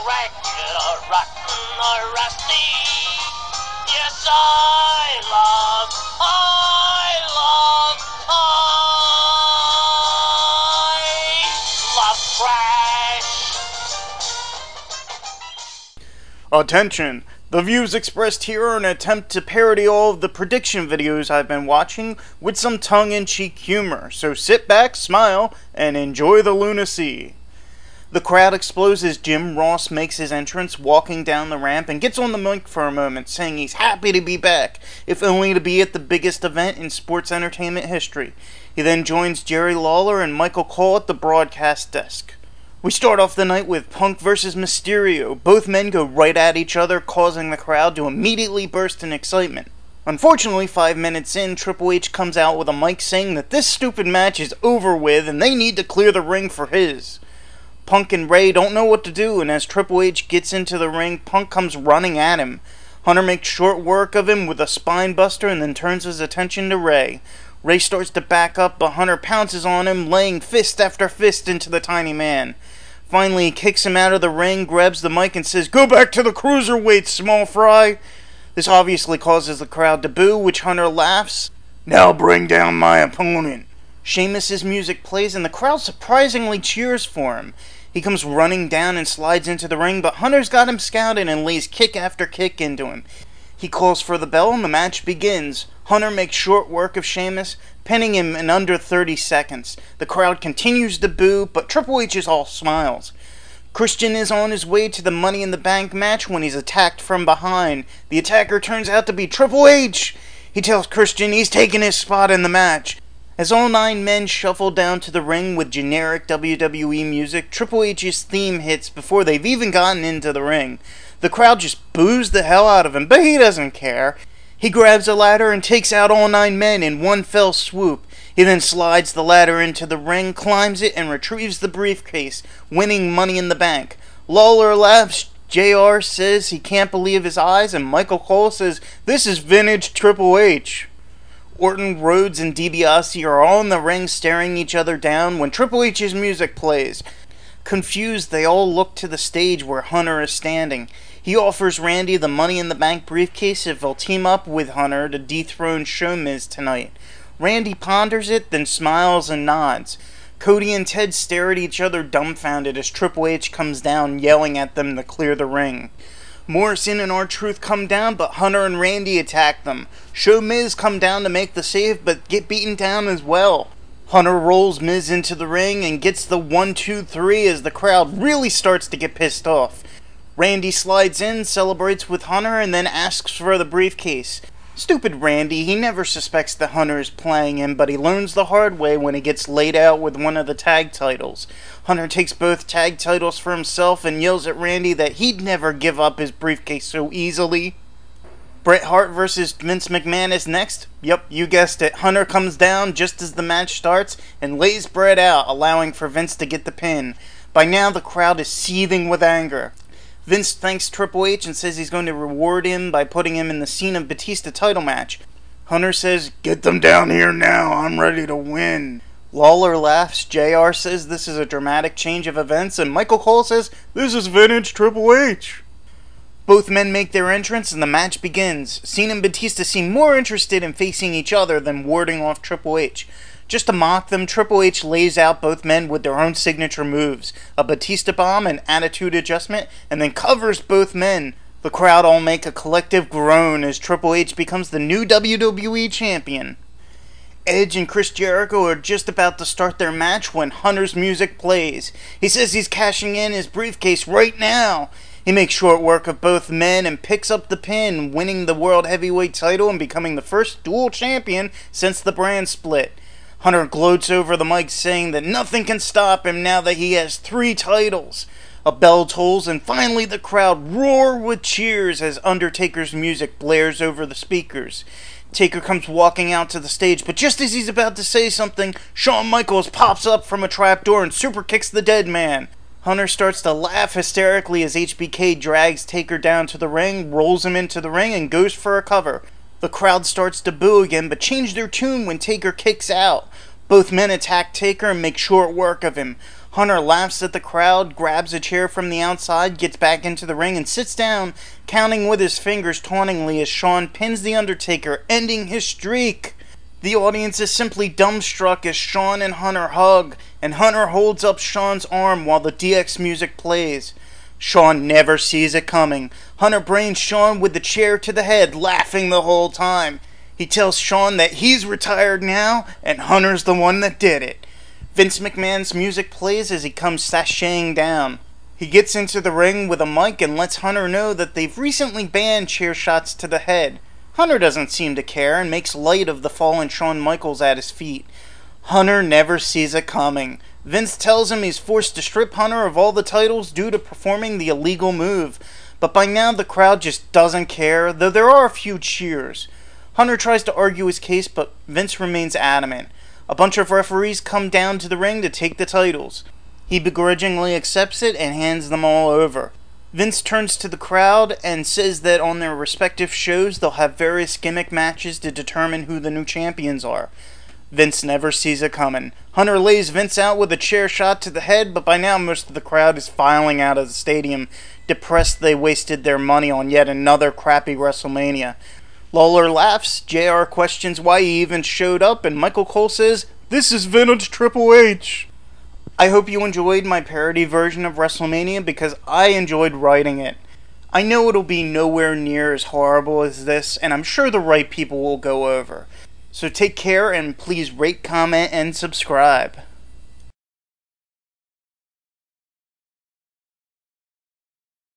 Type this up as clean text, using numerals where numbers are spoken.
regular, rotten or rusty. Yes, I love trash. Attention! The views expressed here are an attempt to parody all of the prediction videos I've been watching with some tongue-in-cheek humor, so sit back, smile, and enjoy the lunacy. The crowd explodes as Jim Ross makes his entrance, walking down the ramp, and gets on the mic for a moment, saying he's happy to be back, if only to be at the biggest event in sports entertainment history. He then joins Jerry Lawler and Michael Cole at the broadcast desk. We start off the night with Punk versus Mysterio. Both men go right at each other, causing the crowd to immediately burst in excitement. Unfortunately, 5 minutes in, Triple H comes out with a mic saying that this stupid match is over with and they need to clear the ring for his. Punk and Ray don't know what to do, and as Triple H gets into the ring, Punk comes running at him. Hunter makes short work of him with a spine buster and then turns his attention to Ray. Ray starts to back up, but Hunter pounces on him, laying fist after fist into the tiny man. Finally, he kicks him out of the ring, grabs the mic, and says, "Go back to the cruiserweight, small fry." This obviously causes the crowd to boo, which Hunter laughs. "Now bring down my opponent." Sheamus's music plays, and the crowd surprisingly cheers for him. He comes running down and slides into the ring, but Hunter's got him scouted and lays kick after kick into him. He calls for the bell, and the match begins. Hunter makes short work of Sheamus, pinning him in under 30 seconds. The crowd continues to boo, but Triple H is all smiles. Christian is on his way to the Money in the Bank match when he's attacked from behind. The attacker turns out to be Triple H! He tells Christian he's taking his spot in the match. As all 9 men shuffle down to the ring with generic WWE music, Triple H's theme hits before they've even gotten into the ring. The crowd just boos the hell out of him, but he doesn't care. He grabs a ladder and takes out all 9 men in one fell swoop. He then slides the ladder into the ring, climbs it, and retrieves the briefcase, winning Money in the Bank. Lawler laughs, JR says he can't believe his eyes, and Michael Cole says, "This is vintage Triple H." Orton, Rhodes, and DiBiase are all in the ring staring each other down when Triple H's music plays. Confused, they all look to the stage where Hunter is standing. He offers Randy the Money in the Bank briefcase if he'll team up with Hunter to dethrone Showmiz tonight. Randy ponders it, then smiles and nods. Cody and Ted stare at each other dumbfounded as Triple H comes down, yelling at them to clear the ring. Morrison and R-Truth come down, but Hunter and Randy attack them. Showmiz come down to make the save, but get beaten down as well. Hunter rolls Miz into the ring and gets the 1-2-3 as the crowd really starts to get pissed off. Randy slides in, celebrates with Hunter, and then asks for the briefcase. Stupid Randy, he never suspects that Hunter is playing him, but he learns the hard way when he gets laid out with one of the tag titles. Hunter takes both tag titles for himself and yells at Randy that he'd never give up his briefcase so easily. Bret Hart versus Vince McMahon is next. Yep, you guessed it. Hunter comes down just as the match starts and lays Bret out, allowing for Vince to get the pin. By now, the crowd is seething with anger. Vince thanks Triple H and says he's going to reward him by putting him in the Cena Batista title match. Hunter says, "Get them down here now, I'm ready to win." Lawler laughs, JR says this is a dramatic change of events, and Michael Cole says this is vintage Triple H. Both men make their entrance and the match begins. Cena and Batista seem more interested in facing each other than warding off Triple H. Just to mock them, Triple H lays out both men with their own signature moves, a Batista bomb, an attitude adjustment, and then covers both men. The crowd all make a collective groan as Triple H becomes the new WWE champion. Edge and Chris Jericho are just about to start their match when Hunter's music plays. He says he's cashing in his briefcase right now. He makes short work of both men and picks up the pin, winning the World Heavyweight title and becoming the first dual champion since the brand split. Hunter gloats over the mic saying that nothing can stop him now that he has 3 titles. A bell tolls and finally the crowd roar with cheers as Undertaker's music blares over the speakers. Taker comes walking out to the stage, but just as he's about to say something, Shawn Michaels pops up from a trapdoor and super kicks the dead man. Hunter starts to laugh hysterically as HBK drags Taker down to the ring, rolls him into the ring, and goes for a cover. The crowd starts to boo again, but change their tune when Taker kicks out. Both men attack Taker and make short work of him. Hunter laughs at the crowd, grabs a chair from the outside, gets back into the ring, and sits down, counting with his fingers tauntingly as Shawn pins The Undertaker, ending his streak. The audience is simply dumbstruck as Shawn and Hunter hug, and Hunter holds up Shawn's arm while the DX music plays. Shawn never sees it coming. Hunter brains Shawn with the chair to the head, laughing the whole time. He tells Shawn that he's retired now, and Hunter's the one that did it. Vince McMahon's music plays as he comes sashaying down. He gets into the ring with a mic and lets Hunter know that they've recently banned chair shots to the head. Hunter doesn't seem to care and makes light of the fallen Shawn Michaels at his feet. Hunter never sees it coming. Vince tells him he's forced to strip Hunter of all the titles due to performing the illegal move, but by now the crowd just doesn't care, though there are a few cheers. Hunter tries to argue his case, but Vince remains adamant. A bunch of referees come down to the ring to take the titles. He begrudgingly accepts it and hands them all over. Vince turns to the crowd and says that on their respective shows they'll have various gimmick matches to determine who the new champions are. Vince never sees it coming. Hunter lays Vince out with a chair shot to the head, but by now most of the crowd is filing out of the stadium, depressed they wasted their money on yet another crappy Wrestlemania. Lawler laughs, JR questions why he even showed up, and Michael Cole says, "This is vintage Triple H." I hope you enjoyed my parody version of Wrestlemania because I enjoyed writing it. I know it'll be nowhere near as horrible as this, and I'm sure the right people will go over. So take care and please rate, comment, and subscribe.